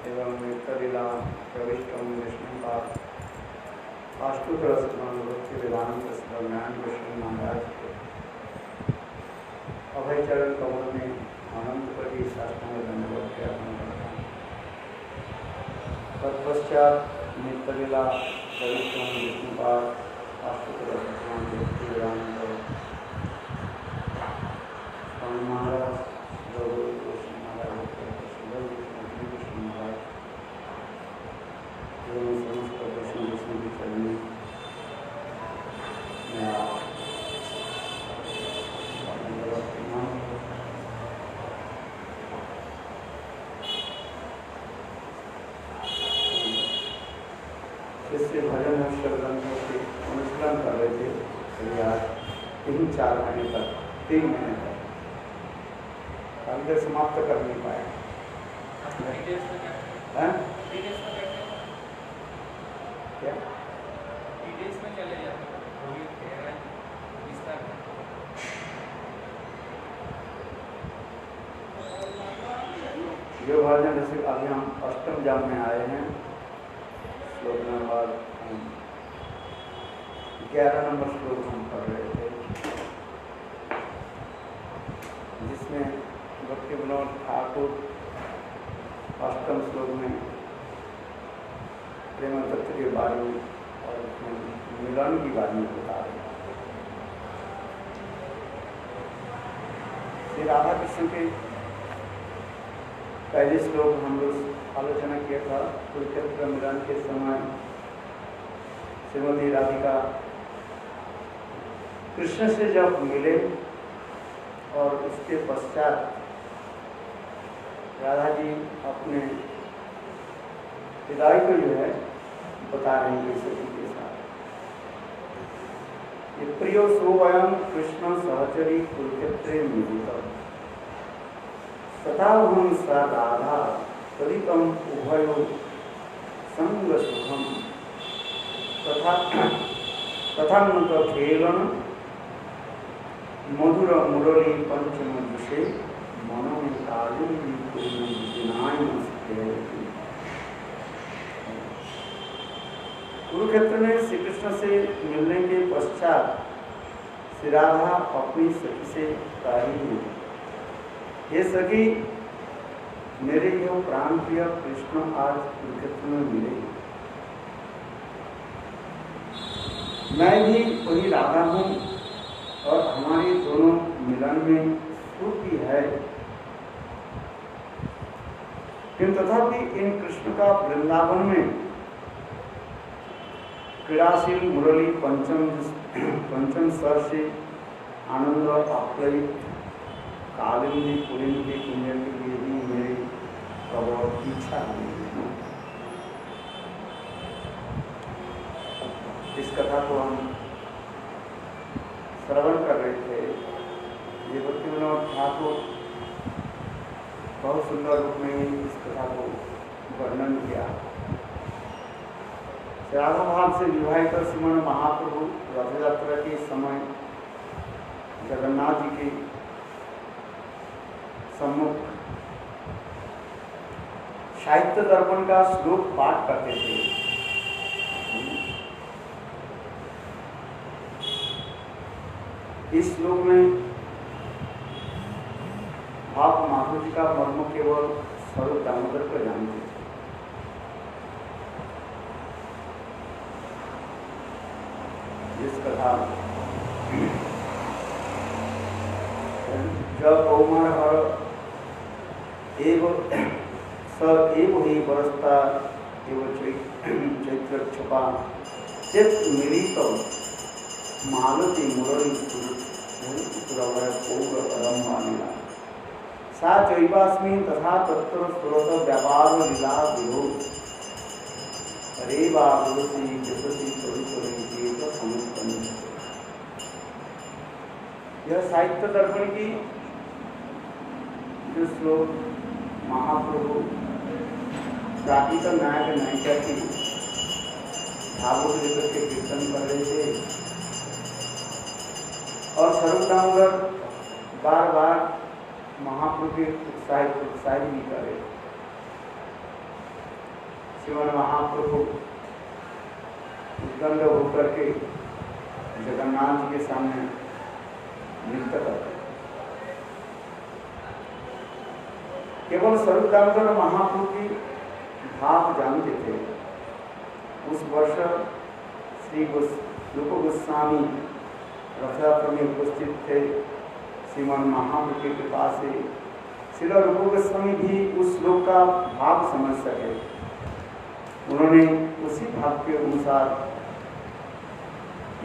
एवं नित्यलीला प्रविष्टम विष्णुपाद आष्टोत्तरशतनाम भक्ति वेदांत ज्ञान कृष्ण महाराज के अभय चरण कमल में अनंत पति शास्त्रांग दंडवत के अर्पण करता हूँ। तत्पश्चात नित्यलीला प्रविष्टम विष्णुपाद आष्टोत्तरशतनाम भक्ति वेदांत स्वामी महाराज गौरव कृष्ण महाराज कृष्ण महाराज एवं समस्त कृष्ण विष्णु की चरणी इससे भजन और शब्दों से अनुशीलन कर रहे थे। करीब आज 3-4 महीने तक 3 महीने तक अंदर समाप्त कर नहीं पाए। क्या डिटेल्स में चले जाते जो भजन जैसे अभी हम अष्टम जाम में आए हैं, श्लोक नंबर 11 नंबर श्लोक हम पढ़ रहे थे, जिसमें भक्ति विनोद ठाकुर अष्टम श्लोक में प्रेम तत्व के बारे में और मिलन की बारे में बता रहे हैं। श्री राधा कृष्ण के पहले श्लोक हम लोग आलोचना किया था। कुरुक्षेत्र मिलन के समय श्रीमती राधिका कृष्ण से जब मिले और उसके पश्चात राधा जी अपने विदाई को जो है बता रहे हैं सती के साथ। ये प्रियो सोवयं कृष्ण सहचरी कुरुक्षेत्रे मिलितम् तथा हम सा राधा तदितम उभयो संग सुखम तथा मुक्त खेलन मधुर मुरली पंचम विषय मनो कालिंदी कुरुक्षेत्र में श्री कृष्ण से मिलने के पश्चात श्री राधा अपनी सखी से कही है, ये सखी मेरे यो प्राण प्रिय कृष्ण आज कुरुक्षेत्र में मिले, मैं भी वही राधा हूँ और हमारे दोनों मिलन में सुख है। किंतु तथापि इन कृष्ण का वृंदावन में क्रीड़ाशील मुरली पंचम स्वर से आनंद आप्लवित कालिंदी पुलिंदी के कुंजन के लिए भी मेरी प्रबल इच्छा है। इस कथा को हम श्रवण कर रहे थे। ये भक्ति विनोद ठाकुर बहुत सुंदर रूप में इस कथा को वर्णन किया। राधा भाव से विवाहित श्रीमन महाप्रभु रथ यात्रा के समय जगन्नाथ जी के सम्मुख साहित्य दर्पण का श्लोक पाठ करते थे। इस श्लोक में भाव माधव जी का मर्म केवल स्वरूप दामोदर को जानते थे। जिस कथा जब कौमार हर एव ही बरसता एवं चैत्र छपा चित मिलित मालती मुरली सा चैवास्मी तथा तत्र सुरत व्यापार लीला विभो रे बासी जससी यह साहित्य दर्पण की जो श्लोक महाप्रभु प्राकृत नायक नायिका की भावों को लेकर के कीर्तन कर रहे थे और स्वरूप दामोदर बार बार महाप्रभु के उत्साहित भी करे। श्रीमन महाप्रभु उद्गंड होकर के जगन्नाथ जी के सामने नृत्य करते। केवल स्वरूप दामोदर महाप्रभु की भाव जानते थे। उस वर्ष श्री रूप गोस्वामी रथ यात्रा में उपस्थित थे। श्रीमान महाप्रभु की कृपा से श्रील रूप गोस्वामी भी उस श्लोक का भाव समझ सके। उन्होंने उसी भाव के अनुसार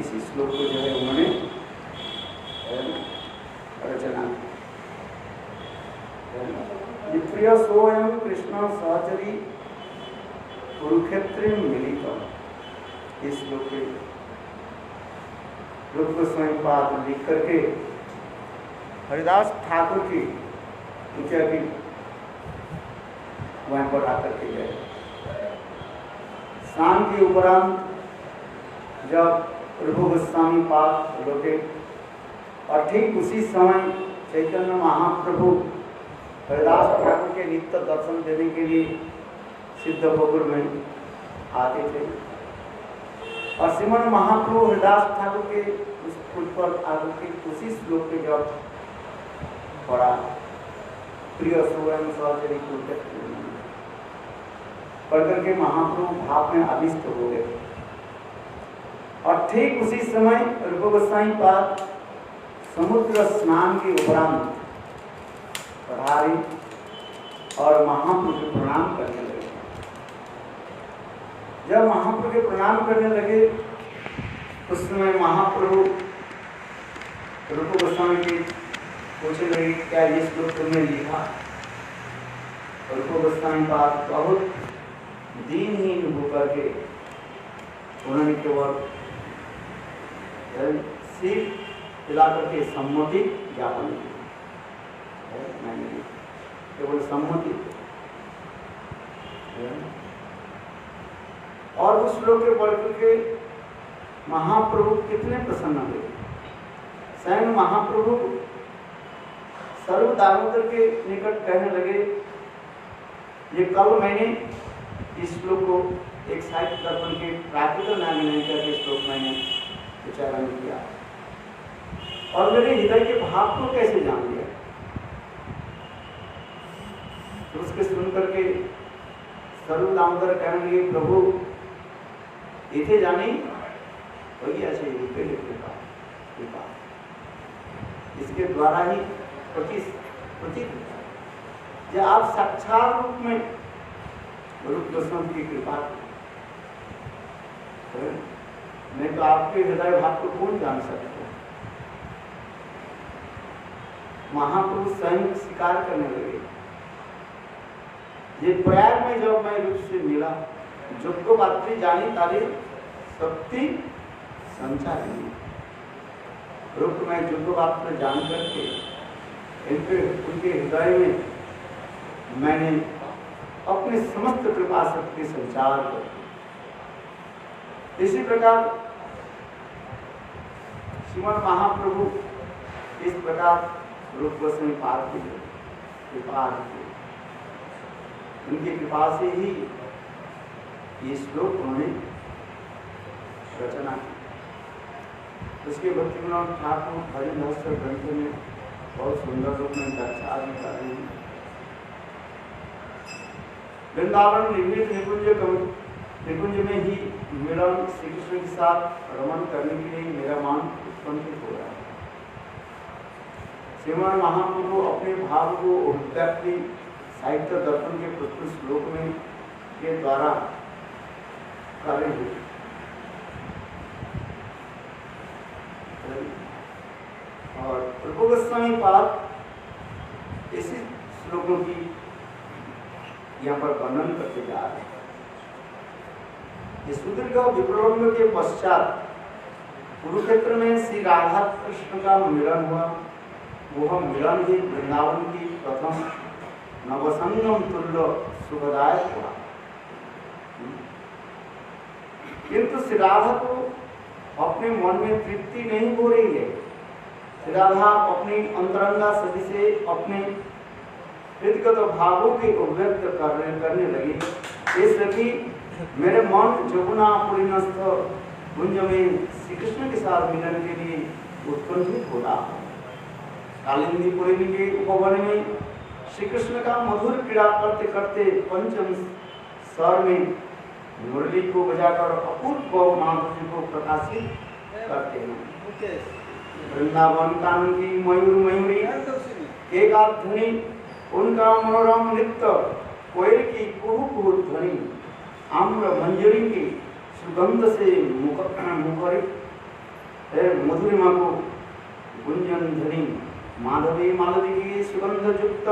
इसी श्लोक को जो है उन्होंने रचना प्रिय सोयम कृष्ण सहचरी कुरुक्षेत्र मिलित। इस श्लोक के रूप गोस्वामी पाद लिख करके हरिदास ठाकुर की पूजा की वहां पर आकर के गए। शाम के उपरांत जब रूप गोस्वामी पाद लौटे और ठीक उसी समय चैतन्य महाप्रभु हरिदास ठाकुर के नित्य दर्शन देने के लिए सिद्धपुर में आते थे और श्रीमन महाप्रभु हरिदास ठाकुर के उस पुल पर आकर के उसी श्लोक के जब पढ़ा प्रिय स्वयं सहचरी पढ़ करके महाप्रभु भाव में आविष्ट हो गए। और ठीक उसी समय रूप गोस्वामी पाद समुद्र स्नान के उपरांत पधारे और महाप्रभु के प्रणाम करने लगे। जब महाप्रभु के प्रणाम करने लगे उस समय महाप्रभु रूप गोस्वामी के पूछने लगे क्या ये श्लोक तुमने लिखा? रूप गोस्वामी पाद बहुत दीनहीन होकर के उन्होंने केवल सिर हिला करके सम्मति ज्ञापन की। मैंने केवल सम्मति और उस श्लोक के पढ़ के महाप्रभु कितने प्रसन्न हुए। स्वयं महाप्रभु सर्व दामोदर के निकट कहने लगे ये कल मैंने इस श्लोक को एक साहित्य दर्पण के प्राकृतिक नामिका के श्लोक मैंने उच्चारण किया और मेरे हृदय के भाव को कैसे जान लिया। तो उसके सुन करके सर्व दामोदर कहने लगे प्रभु इथे जानी वही ऐसे रूपे कृपा इसके द्वारा ही प्रतीत जब आप साक्षात रूप में रूप गोस्वामी की कृपा नहीं तो आपके हृदय भाव को कौन जान सकते। महापुरुष स्वयं स्वीकार करने लगे ये प्रयाग में जब मैं रूप से मिला जो बात्री जानी तारी शक्ति संचारी रूप में जो बात जान करके उनके हृदय में मैंने अपने समस्त कृपा शक्ति संचार कर। इसी प्रकार श्रीमद महाप्रभु इस प्रकार रूप गोस्वामी पाद की कृपा उनकी कृपा से ही ये श्लोक उन्होंने रचना की। उसके भक्ति विनोद ठाकुर भजन रहस्य ग्रंथ में बहुत सुंदर रूप में दर्शा भी कर रहे हैं। वृंदावन निर्मित निकुंज में ही मिलन श्री कृष्ण के साथ रमन करने के लिए मेरा मन उत्पन्न हो रहा है। श्रीमान महाप्रभु अपने भाव को अभिव्यक्ति साहित्य दर्पण के प्रस्तुत श्लोक में के द्वारा कर रहे हैं। और रूप गोस्वामी पाद इसी श्लोकों की यहाँ पर वर्णन करते जा रहे हैं। इस सुदीर्घ विप्लव के पश्चात कुरुक्षेत्र में श्री राधा कृष्ण का मिलन हुआ। वह मिलन ही वृंदावन की प्रथम नवसंगम तुल्य सुखदायक हुआ। किंतु श्री राधा को अपने मन में तृप्ति नहीं हो रही है। श्री राधा अपनी अंतरंगा सदी से अपने हृदगत भावों के अभिव्यक्त करने लगे। ये सभी मेरे मन जमुना पुरीनस्थ कुंज में श्री कृष्ण के साथ मिलन के लिए उत्कंठित हो रहा है। कालिंदी पुरी के उपवन में श्री कृष्ण का मधुर क्रीड़ा करते करते पंचम स्वर में मुरली को बजाकर अपूर्व माधुर्य को प्रकाशित करते हैं। वृंदावन कानन की मयूर मयूरी एकाल ध्वनि, उनका मनोरम नृत्य, कोयल की कुहू कुहू ध्वनि, आम्र मंजरी की सुगंध से मुखरित मधुरिमा को गुंजन ध्वनि, माधवी मालवी की सुगंध युक्त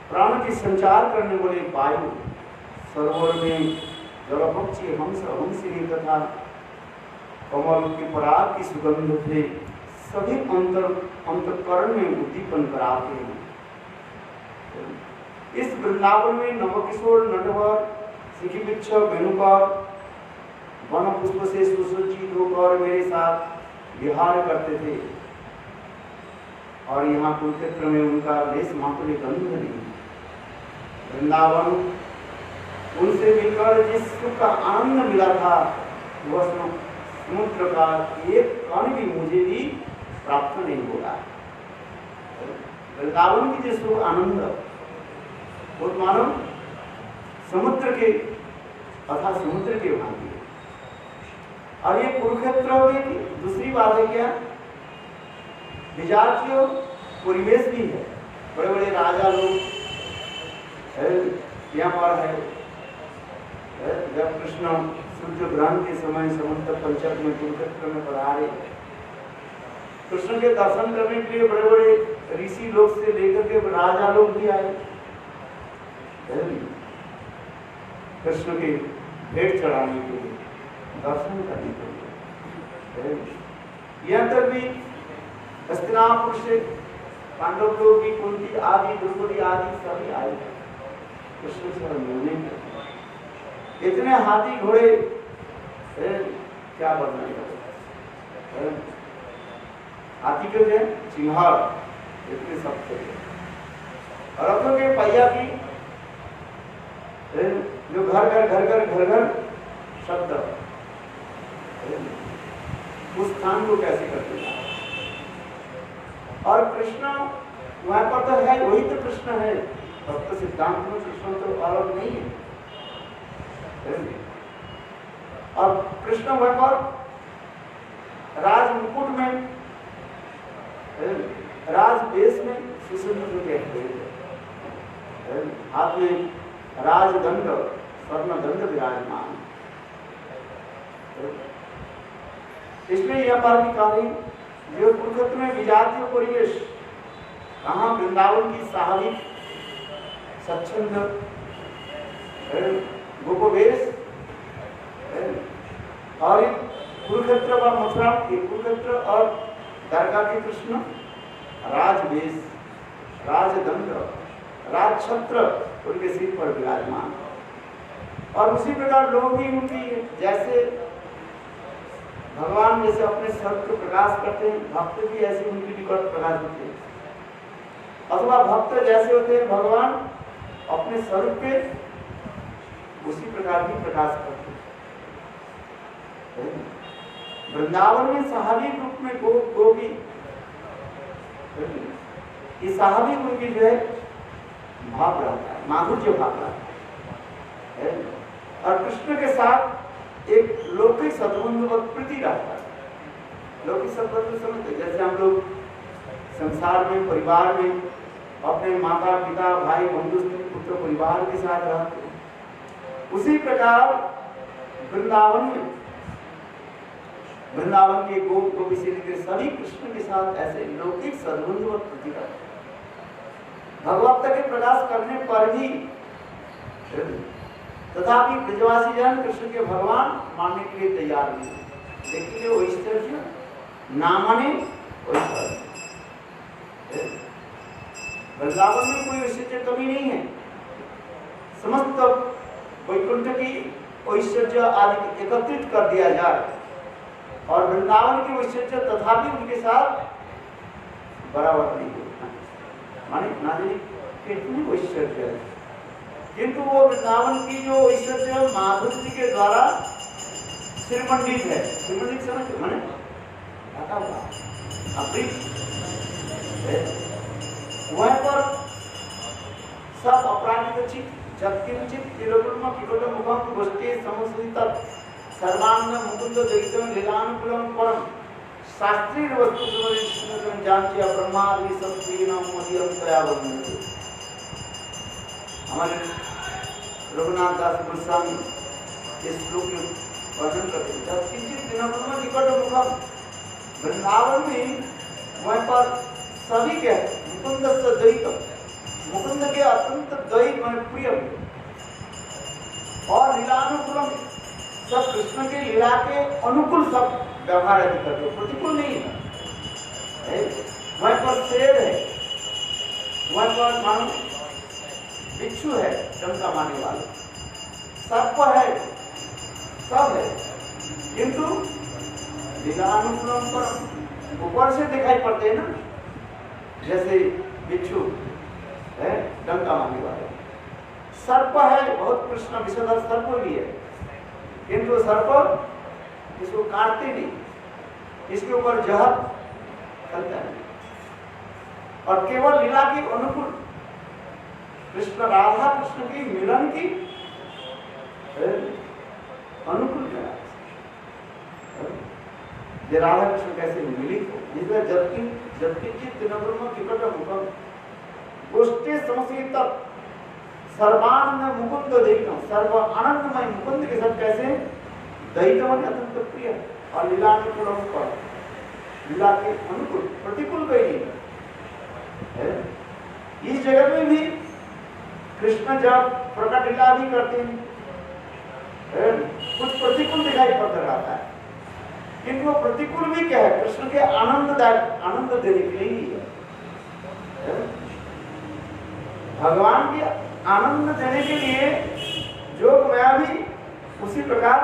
प्राण की संचार करने वाले वायु, सरोवर में जलपक्षी हंस हंसिनी तथा कमल की पराग की सुगंध से सभी अंतकरण में उद्दीपन कराते हैं। इस वृंदावन में नवकिशोर नटवर सिखी बिच्छ वेणुकर वन पुष्प से सुसज्जित होकर मेरे साथ विहार करते थे और यहाँ कुरुक्षेत्र में उनका लेस मात्र गंध नहीं। वृंदावन उनसे मिलकर जिस सुख का आनंद मिला था वह समुद्र का एक कण भी मुझे भी प्राप्त नहीं हो रहा। वृंदावन की जो सुख आनंद वो मानो समुद्र के अथा समुद्र के भांति। और ये कुरुक्षेत्र में दूसरी बात है क्या, विजातीय परिवेश भी है। बड़े बड़े राजा लोग यहाँ पर है। जब कृष्ण सूर्य ग्रहण के समय समुद्र पंचक में कुरुक्षेत्र में पधारे, कृष्ण के दर्शन करने के लिए बड़े बड़े ऋषि लोग से लेकर के राजा लोग भी आए कृष्ण के भेंट चढ़ाने के लिए, दर्शन करने के लिए। यहाँ तक भी हस्तिनापुर से पांडव लोग भी, कुंती आदि, द्रौपदी आदि सभी आए कृष्ण से मिलने के। इतने हाथी घोड़े क्या वर्णन करें, हाथी के लिए चिंहार इतने सब थे। रथों के पहिया की जो घर घर शब्द उस स्थान को कैसे करते हैं। और कृष्ण वहां पर तो है, वही तो कृष्ण है। भक्त सिद्धांत में कृष्ण तो अलग नहीं है। और कृष्ण वहां पर राज मुकुट में, राज वेश में सुसज्जित हुए हैं। हाथ में राजदंड, स्वर्ण दंड विराजमान। इसलिए यह पर भी कहा जो कुरुक्षेत्र में विजातीय परिवेश, कहाँ वृंदावन की स्वाभाविक स्वच्छंद गोपवेश और कुरुक्षेत्र व मथुरा के कुरुक्षेत्र और द्वारका के कृष्ण राजवेश, राजदंड, राजछत्र उनके सिर पर विराजमान। और उसी प्रकार लोग भी उनकी जैसे भगवान जैसे अपने स्वरूप को प्रकाश करते हैं, भक्त भी ऐसे उनकी निकट प्रकाश होते हैं। अथवा भक्त जैसे होते हैं भगवान अपने स्वरूप के उसी प्रकार भी प्रकाश करते हैं। वृंदावन में स्वाभाविक रूप में गोपी ये स्वाभाविक उनकी जो है भाव रहता है, माधुर्य भाव रहता है। और कृष्ण के साथ एक लौकिक सद्बंध प्रति रहता है। लौकिक सद्बंध समझते जैसे हम लोग संसार में परिवार में अपने माता पिता भाई बंधु पुत्र परिवार के साथ रहते हैं, उसी प्रकार वृंदावन में वृंदावन के गोपी से लेकर सभी कृष्ण के साथ ऐसे लौकिक सद्बंध प्रति रहते हैं। भगवत्ता के प्रकाश करने पर भी तथापि ब्रजवासी जन कृष्ण के भगवान मानने के लिए तैयार नहीं, लेकिन वो ऐश्वर्य ना माने वृंदावन में कोई ऐश्वर्य कमी नहीं है। समस्त वैकुंठ की ऐश्वर्य आदि एकत्रित कर दिया जाए और वृंदावन की ऐश्वर्य तथापि उनके साथ बराबर नहीं हो। माने ना जाने कितनी ऐश्वर्य है, किंतु वो वृंदावन की जो ऐश्वर्य माधुर्य जी के द्वारा श्रीमंडित है। श्रीमंडित समझ माने ढका हुआ वहां पर सब अपराधित चित्त जत्किंचित तिरुकुलम किकोट मुखम गोष्ठी समस्वित सर्वांग मुकुंद दयितम लीलानुकुलम परम शास्त्रीय वस्तु सुमरिष्ण जानते ब्रह्मादि सत्त्वेन मदीयम तया वर्णयते। हमारे रघुनाथ दास गोस्वामी इस श्लोक में वर्णन करते हैं। जब किंचित तिरुकुलम किकोट मुखम वृंदावन में वहाँ पर सभी के मुकुंद से द्वैत मुकुंद के अत्यंत द्वैत में प्रिय और लीलानुकूलम सब कृष्ण के लीला के अनुकूल सब व्यवहार आदि करते, प्रतिकूल नहीं है। वहाँ पर शेर है, वहाँ पर मानो बिच्छू है डंका मारने वाला, सर्प है, सब है, किंतु लीलानुकूलम पर ऊपर से दिखाई पड़ते हैं ना, जैसे बिच्छू है डंका मारने वाले, सर्प है बहुत कृष्ण विषधर सर्प भी है, किंतु सर्प इसको काटते नहीं, इसके ऊपर जहर चलता है और केवल लीला के अनुकूल कृष्ण राधा कृष्ण की मिलन की अनुकूल करा। ये राधा कृष्ण कैसे मिलित हो, जिसमें जबकि चित्तनब्रह्म किकट मुखम गोष्ठी समस्वित सर्वानंद मुकुंद दयितम सर्व आनंदमय मुकुंद के साथ कैसे दयितम अत्यंत प्रिय और लीलानुकूल पर लीला के अनुकूल प्रतिकूल कोई नहीं है। इस जगत में भी कृष्ण जब प्रकट लीला भी करते हैं कुछ प्रतिकूल दिखाई पड़ता रहता है, किंतु वो प्रतिकूल भी क्या है, कृष्ण के आनंद देने के लिए ही है। भगवान के आनंद देने के लिए जो मैं भी उसी प्रकार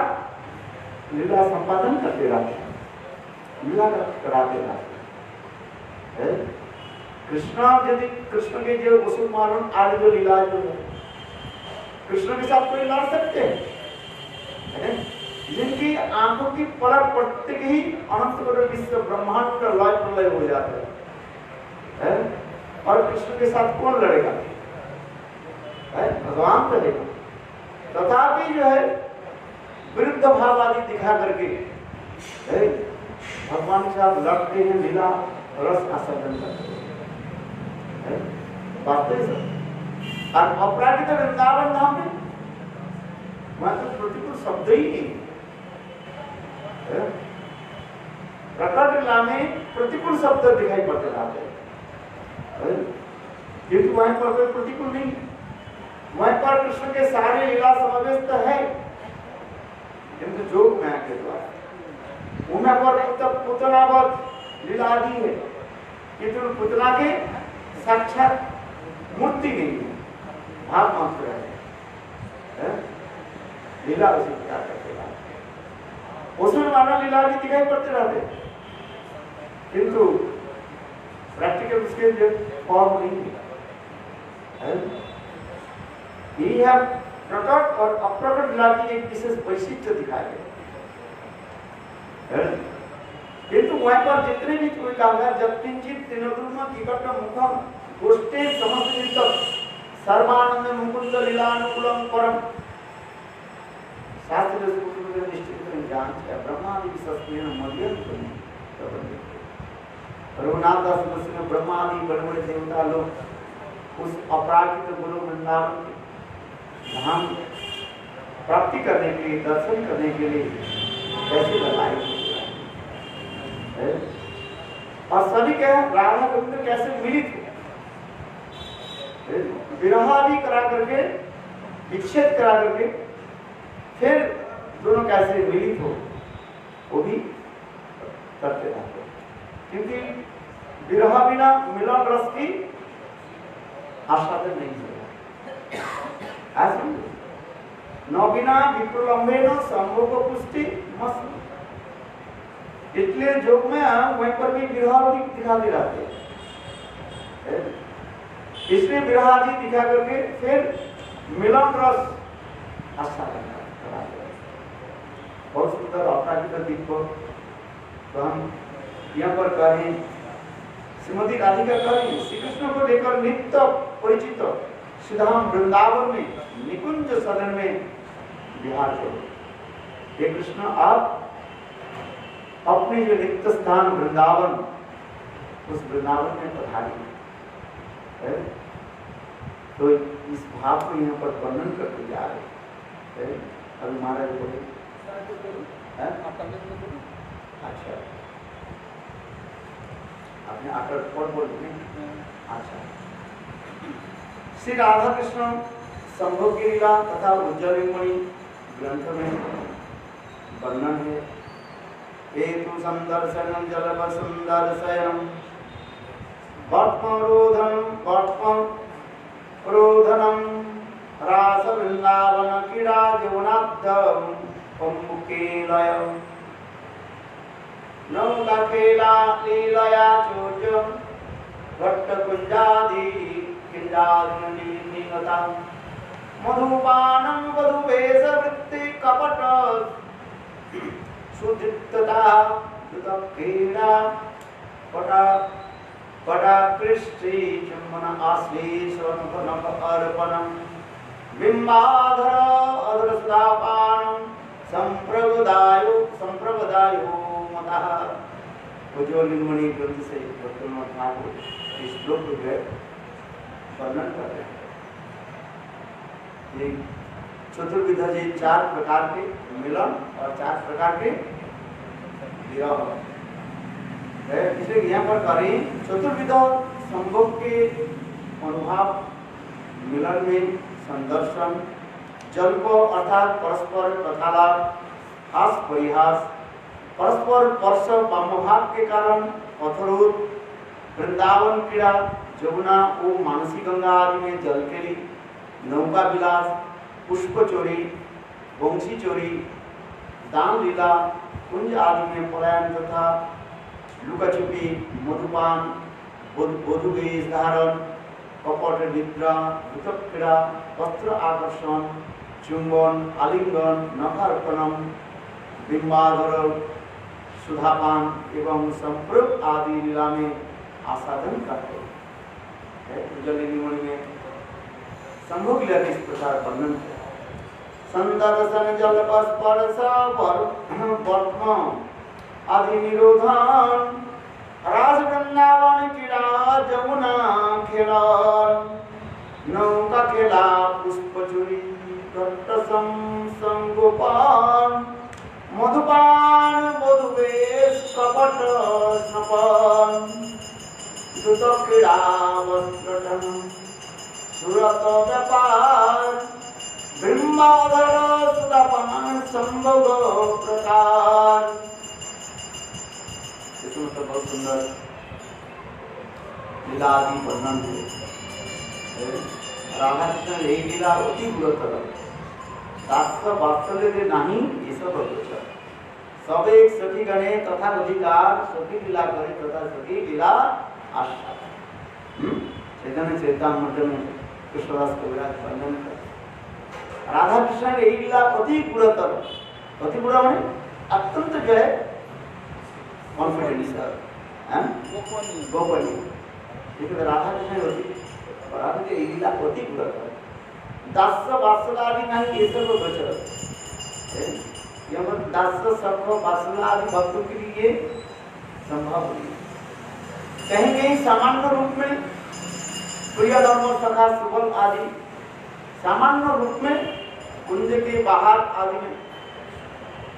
लीला संपादन करते रहते हैं, लीला कराते रहते हैं। यदि कृष्ण के जो वसुल मारण आदि जो लीला जो है कृष्ण के साथ कोई लड़ सकते हैं, जिनकी आंखों की पलक पड़ते ही अनंत करोड़ विश्व ब्रह्मांड का लय प्रलय हो जाता है और कृष्ण के साथ कौन लड़ेगा, भगवान करेगा। तथापि जो है विरुद्ध भाव आदि दिखा करके भगवान के साथ लड़ते हैं, लीला रस आस्वादन करते हैं, वास्तविक और अपराधित वृंदावन धाम में वहां तो प्रतिकूल शब्द ही नहीं, प्रकट लीला में प्रतिकूल शब्द दिखाई पड़ते रहते हैं, किंतु वहां पर कोई प्रतिकूल नहीं, वहां पर कृष्ण के सारे लीला समावेश है, किंतु जोग माया के द्वारा उन्हें पर पुतनावत लीला आदि है, किंतु पुतना के साक्षात मूर्ति नहीं है, भाव मात्र है, लीला उसी प्रकार करते रहते, उसमें मानव लीला भी दिखाई पड़ते रहते, किंतु प्रैक्टिकल उसके जो फॉर्म नहीं है। यह प्रकट और अप्रकट लीला की एक विशेष वैशिष्ट्य दिखाई है, किंतु वहां पर जितने भी कोई कहा जब किंचित तिरुकुलम किकट मुखम गोष्ठे समस्वित सर्वानंद मुकुंद लीलानुकूलम परम शास्त्र निश्चित जानते ब्रह्मादि सत्त्वेन मदीयम रघुनाथ दास गोस्वामी ब्रह्मादि बड़े बड़े देवता लोग उस अपराजित गुरु वृंदावन धाम प्राप्ति करने के लिए, दर्शन करने के लिए कैसे लगाए और सभी क्या राधा गोविंद कैसे मिलित विरह भी करा करके विच्छेद करा करके फिर दोनों कैसे मिलित हो वो भी करते रहते, क्योंकि विरह बिना मिलन रस की आस्वादन नहीं होगा। ऐसे न बिना विप्रलंबे न संभोग पुष्टि मस्त, इसलिए योग में वहीं पर भी विरह भी दिखाते रहते हैं। इसलिए विरह आदि दिखा करके फिर मिलन रस आस्वादन करा। बहुत सुंदर अपराजित दीप तो हम यहाँ पर कहें श्रीमती राधिका कहें श्री कृष्ण को लेकर नित्य परिचित श्रीधाम वृंदावन में निकुंज सदन में विहार करो। हे कृष्ण आप अपने जो रिक्त स्थान वृंदावन उस वृंदावन में पधारिए। तो इस भाव को यहाँ पर वर्णन करते जा रहे हैं। अभी महाराज बोले अच्छा आपने आकर और बोल अच्छा श्री राधा कृष्ण संभोग की लीला तथा उज्जवलिंगमणि ग्रंथ में वर्णन है। हेतु संदर्शनम जलव सुंदरशयनम वर्त्मरोधनम रास वृंदावन क्रीड़ा यौनाब्धम पंबुकेलयम नौका खेला लीलया चोच भट्ट कुंजादि किंजादि निगता मधुपानम वधुवेश वृत्ति कपट सुदीप्तता क्रीड़ा पटा पटा कृष्टि चुम्बन आश्लेष नभ अर्पणम बिंबाधर अधर सुधापानम संप्रगदायो मतः उज्जवलिंगमणि ग्रंथ से भक्तनाथ ठाकुर इस श्लोक को वर्णन कर रहे हैं। ये चतुर्विध जी 4 प्रकार के मिलन और 4 प्रकार के विरह है। इसलिए यहाँ पर करें चतुर्विध संभोग के अनुभव मिलन में संदर्शन जल को अर्थात परस्पर कथालाप हास परिहास परस्पर स्पर्श वामभाव के कारण अथरोध वृंदावन क्रीड़ा जमुना ओ मानसी गंगा आदि में जल खेली नौका विलास पुष्प चोरी वंशी चोरी दान लीला कुंज आदि में पलायन तथा लुका छुपी मधुपान वधुवेश धारण कपट निद्रा दुतक क्रीड़ा वस्त्र आकर्षण चुंबन आलिंगन नखार्पणम बिंबाधर सुधापान एवं संप्रग आदि लीला में आसादन करते हैं। उज्जवलिंगमणि में संभोग लीला इस प्रकार वर्णन है। संदर्शन जल स्पर्श वर्त्म आदि निरोधन रास वृंदावन क्रीड़ा जमुना खेलन नौका खेला पुष्प चुरी संगोपान मधुपान मधुवेश कपट स्नपन द्रुत क्रीड़ा वस्त्रटन सुरत व्यापार ब्रह्माधर सुदापान संभोग प्रकार। इसमें तो बहुत सुंदर लीला आदि वर्णन है। राधा कृष्ण यही लीला अति गुरुतर दास वात्सल्य नहीं ये सब अगोचर सब एक सखी गणे तथा अधिकार सखी लीला करे तथा सखी लीला आशा चैतन्य चैतामृत में कृष्णदास कविराज वर्णन कर राधा कृष्ण यही लीला अति गुरुतर अति गुरु माने अत्यंत जो है कॉन्फिडेंशियल हैं गोपनीय लेकिन राधा कृष्ण होती राधा की यही लीला अति गुरुतर दास वात्सलादि नहीं ये सब गोचर यहाँ पर दास सख वात्सला आदि भक्तों के लिए संभव नहीं। कहीं कहीं सामान्य रूप में प्रिय धर्म सखा सुबल आदि सामान्य रूप में कुंज के बाहर आदि में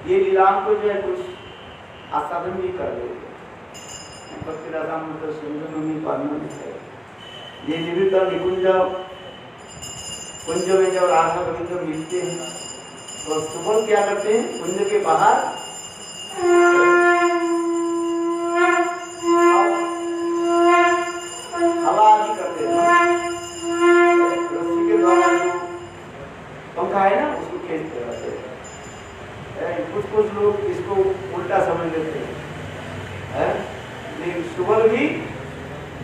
ये लीलाओं को जो है कुछ आस्वादन भी कर लेते भक्ति राधा मतलब सिंधु में वर्णन है। ये निवृत्त निकुंज कुंज में जब राधा गोविंद मिलते हैं तो सुबह क्या करते हैं कुंज के बाहर हवा आदि करते हैं रस्सी के द्वारा जो पंखा है ना उसको खींचते रहते हैं। कुछ लोग इसको उल्टा समझ लेते हैं लेकिन सुबह भी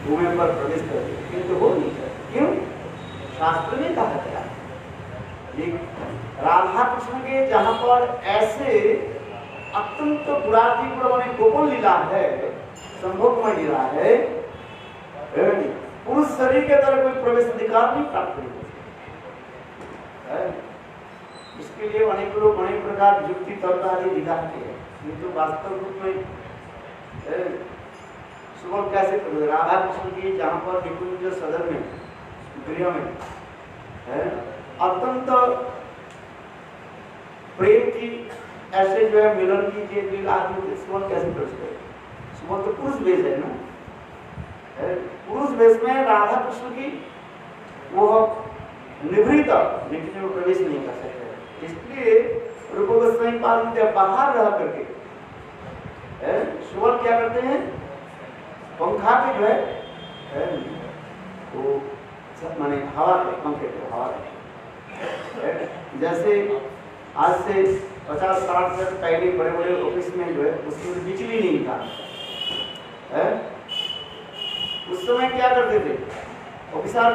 भूमि पर प्रवेश करते हैं किंतु हो नहीं सकते। क्यों? शास्त्र में कहा गया ये राधा कृष्ण के जहां पर ऐसे अत्यंत गुणाती गुण गोकुल लीला है, संभोगमय लीला है, पुरुष शरीर के अंदर कोई प्रवेश अधिकार नहीं प्राप्त नहीं है। इसके लिए अनेक लोग अनेक प्रकार युक्ति तर्क आदि दिखाते हैं, किंतु वास्तव रूप में सुबह कैसे राधा कृष्ण की जहां पर निकुंज सदन में गृह में अत्यंत प्रेम की ऐसे जो है मिलन की जो लीला सुबह कैसे प्रवेश करे? सुबह तो पुरुष वेश है ना, पुरुष वेश में राधा कृष्ण की वो निवृत्त लेकिन वो प्रवेश नहीं कर सकते। इसलिए रूप गोस्वामी पाद बाहर रह करके सुबह क्या करते हैं? पंखा पे जो है वो माने हवा पे पंखे पे हवा पे, जैसे आज से 50-60 साल पहले बड़े बड़े ऑफिस में जो है उसमें बिजली नहीं था, उस समय क्या करते थे? ऑफिसर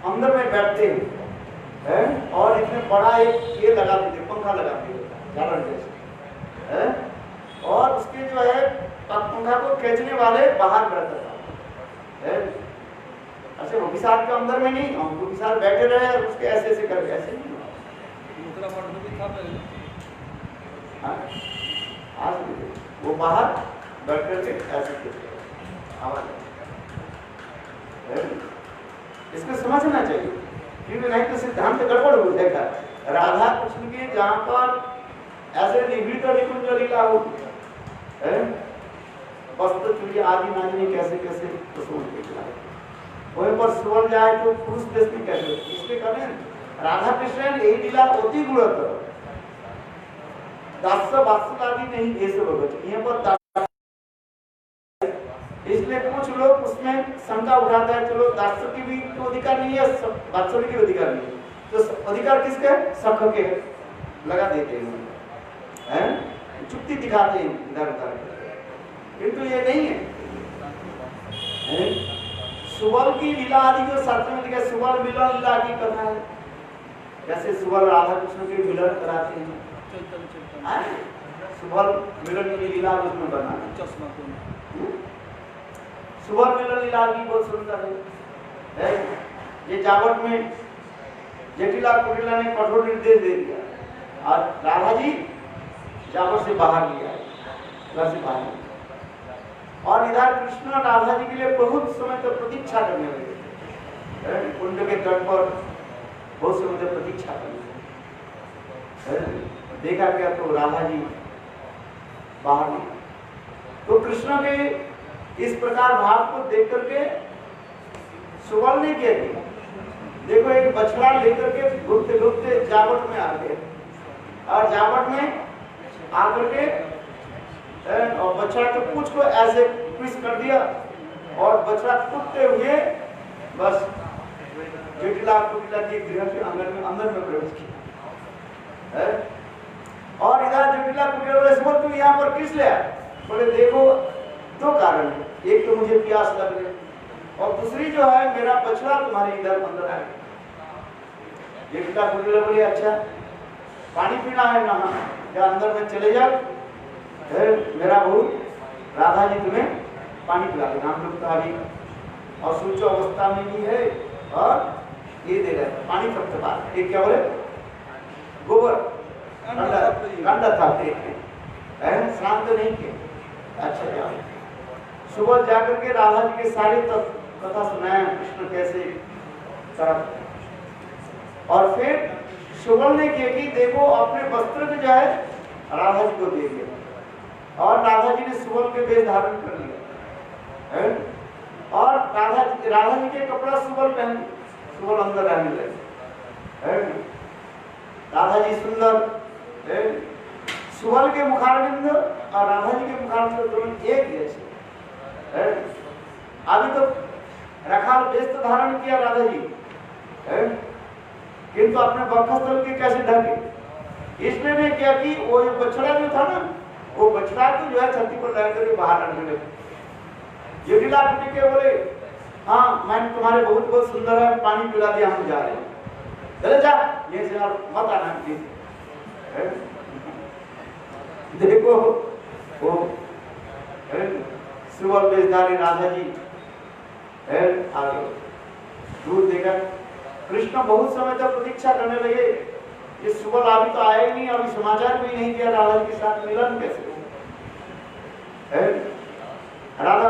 अंदर में बैठते हैं और इतने बड़ा एक ये लगाते थे, पंखा लगाते थे झालर जैसे, और उसके जो है पंखा को खींचने वाले बाहर बैठता था। अच्छा ऑफिसर के अंदर में नहीं, हम ऑफिसर बैठे रहे और उसके ऐसे ऐसे करके ऐसे नहीं आज वो बाहर बैठ करके ऐसे आवाज, इसको समझना चाहिए क्योंकि नहीं तो सिद्धांत गड़बड़ हो जाएगा। राधा कृष्ण के जहां पर ऐसे निवृत्त निकुंज लीला होती है, वस्त्र चूड़ी आदि नाजनी कैसे कैसे प्रसून के खिलाए, वहीं पर सुवर जाए तो पुरुष देश में कैसे, इसलिए कहते हैं राधा कृष्ण यही लीला अति गुणतर दास वात्सल आदि नहीं ये सब होगा यहाँ पर। इसलिए कुछ लोग उसमें शंका उठाता है, चलो दास की भी तो अधिकार नहीं है, वात्सल्य की अधिकार नहीं है, तो अधिकार किसके? सख के लगा देते हैं, चुप्ती दिखाते हैं इधर उधर, किंतु ये नहीं है। सुबल की लीला आदि को शास्त्र में लिखा, सुबल मिलन लीला की कथा है, जैसे सुबल राधा कृष्ण के मिलन कराते हैं, सुबल मिलन की लीला उसमें बना सुबल मिलन लीला की बहुत सुंदर है। ये जावट में जटिला कुटिला ने कठोर निर्देश दे दिया और राधा जी जावट से बाहर लिया, घर से बाहर, और इधर कृष्ण राधा जी के लिए बहुत समय तक प्रतीक्षा करने लगे, कुंड के तट पर बहुत समय तक प्रतीक्षा करने, देखा गया तो राधा जी बाहर नहीं, तो कृष्ण के इस प्रकार भाव को देख करके सुबल ने किया, देखो एक बछड़ा लेकर के घूमते घूमते जावट में आ गए और जावट में आकर के और बछड़ा के पूंछ को ऐसे ट्विस्ट कर दिया और बछड़ा कूदते हुए बस जटिला कुटिला के गृह के अंदर में प्रवेश किया। और इधर जटिला कुटिला तू यहाँ पर किस ले आया? बोले देखो दो कारण है, एक तो मुझे प्यास लग रही और दूसरी जो है मेरा बछड़ा तुम्हारे इधर अंदर आ गया। जटिला कुटिला बोले अच्छा पानी पीना है ना, क्या अंदर में चले जाओ, मेरा बहू राधा जी तुम्हें पानी पिला देना, हम लोग तो अभी असुच अवस्था में भी है और ये दे रहे हैं पानी कब तक बाद, ये क्या बोले गोबर कंडा था स्नान तो नहीं किए। अच्छा क्या सुबह जाकर के राधा जी के सारे कथा सुनाया कृष्ण कैसे तरफ, और फिर सुबल ने किया कि देखो अपने वस्त्र को जो है राधा जी को दे दिया और राधा जी ने सुबल के वेश धारण कर लिया और राधा जी के कपड़ा सुबल पहन, सुबल अंदर रहने लगे। राधा जी सुंदर, सुबल के मुखारविंद और राधा जी के मुखारविंद दोनों एक जैसे। अभी तो रखाल वेश तो धारण किया राधा जी, किंतु अपने वक्षस्थल के कैसे ढके, इसलिए ने क्या कि वो जो बछड़ा जो था ना, वो बछड़ा को जो है छत्ती पर लगा करके बाहर रखने लगे। जटिला कुटी के बोले हाँ मैंने तुम्हारे बहुत बहुत सुंदर है, पानी पिला दिया, हम जा रहे हैं, चले जा, ये से यार मत आना प्लीज। देखो वो सुबह बेजदारी राधा जी आगे दूर देखा, कृष्ण बहुत समय तक प्रतीक्षा करने लगे, ये सुबह अभी तो आया ही नहीं, अभी समाचार भी नहीं दिया राधा जी के साथ मिलन कैसे हो। राधा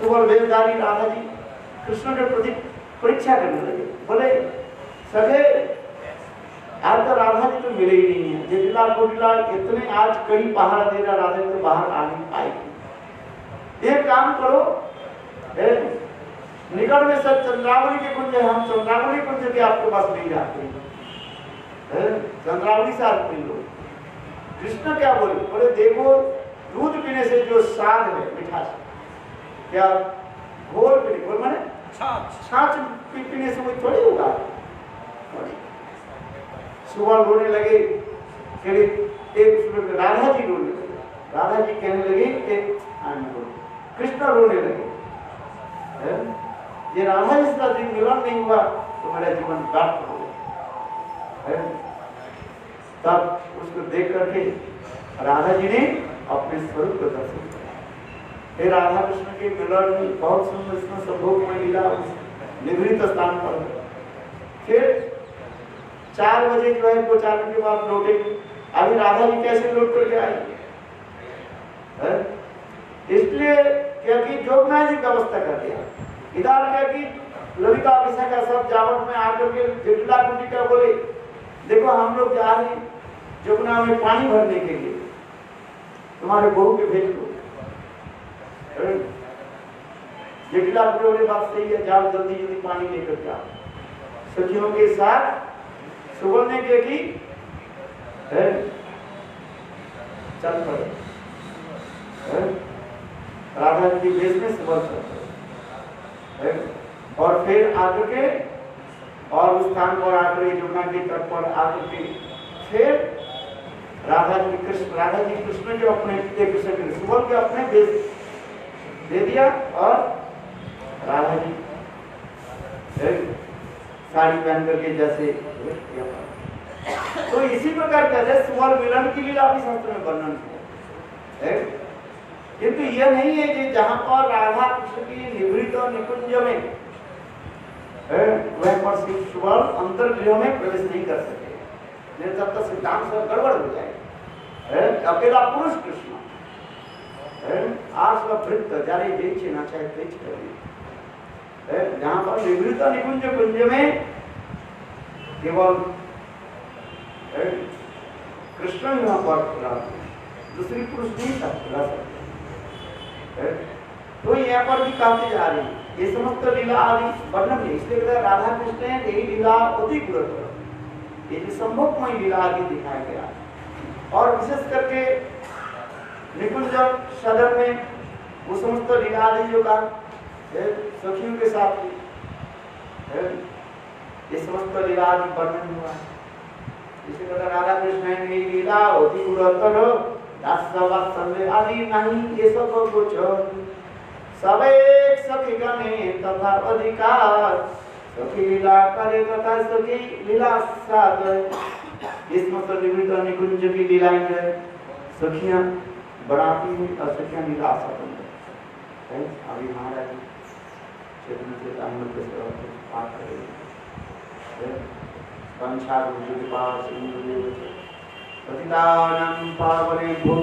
सुबह बेजदारी राधा जी कृष्ण के प्रति परीक्षा करने लगे, बोले सगे आज तो राधा जी तो मिले ही नहीं है, जटिला कोटिला इतने आज कई पहाड़ा दे रहा, राधा जी तो बाहर आ नहीं पाएगी। एक काम करो, निकट में सब चंद्रावली के कुंज है, हम चंद्रावली कुंज भी आपके पास नहीं जाते हैं, चंद्रावली से आप पी लो। कृष्ण क्या बोले, बोले देखो दूध पीने से जो स्वाद है मिठास, क्या घोल पीने, घोल माने छाछ पीने से कोई थोड़ी होगा। सुबह रोने लगे, फिर एक राधा जी रोने लगे, राधा जी कहने लगे कि कृष्ण रोने लगे, ये राधा जी से दिन मिलन नहीं हुआ तो मेरा जीवन व्यर्थ हो गया। तब उसको देख करके राधा जी ने अपने स्वरूप को दर्शन किया। फिर राधा कृष्ण के मिलन बहुत सुंदर इसमें संभोग में मिला निवृत्त स्थान पर। फिर 4 बजे जो है वो 4 के बाद लौटे। अभी राधा जी कैसे लौट करके आई, इसलिए क्योंकि जोगनाथ जी व्यवस्था कर दिया। इधर क्या कि ललिता विशाखा सब जावट में आकर के जटिला कुंडी का बोले देखो हम लोग जा रहे हैं जमुना में पानी भरने के लिए, तुम्हारे बहू के भेज दो। जटिला कुंडी वाली बात सही है, जाओ जल्दी जल्दी पानी लेकर जाओ। सखियों के साथ सुवर्ण के की चल पड़े, राधा जी के भेष में सुबह चल पड़े और फिर आकर के और उस स्थान पर आकर यमुना के तट पर आकर के फिर राधा जी कृष्ण के अपने एक सुबह के अपने भेष दे दिया और राधा जी साड़ी पहन करके जैसे। तो इसी प्रकार कहते सुवर मिलन की लीला भी शास्त्र में वर्णन है, किंतु यह नहीं है कि जहां पर राधा कृष्ण की निवृत्त और निकुंज में वह पर सुवर अंतर्गृह में प्रवेश नहीं कर सके, नहीं तब तक सिद्धांत सब गड़बड़ हो जाए। अकेला पुरुष कृष्ण आज वृत्त जारी बेच ना चाहे बेच कर, जहां पर निवृत्त निकुंज कुंज में केवल कृष्ण यहाँ पर दूसरी पुरुष नहीं रह सकते। तो यहाँ पर भी कहते जा रही है ये समस्त लीला आदि वर्णन है, इसलिए कहते हैं राधा कृष्ण ने यही लीला अति गुरुत्व, ये जो संभोगमय लीला आदि दिखाया गया। और विशेष करके निकुंज सदन में वो समस्त लीला आदि जो का सखियों के साथ ये समस्त लीला आदि वर्णन हुआ है। इसी प्रकार राधा कृष्ण ने लीला अति गुरुत्व दास आदि नहीं, ये सब कुछ सब एक सखी गणे तथा अधिकार, सखी लीला करे तथा सखी लीला सागर। इस मतलब निवृत्त निकुंज की लीलाएं है सखियां बढ़ाती हैं और सखियां लीला सागर है। अभी महाराज चेतन से तांबल के सेवा को पाठ करेंगे। पंचाग के पास इंद्रदेव पतितानां पावने भो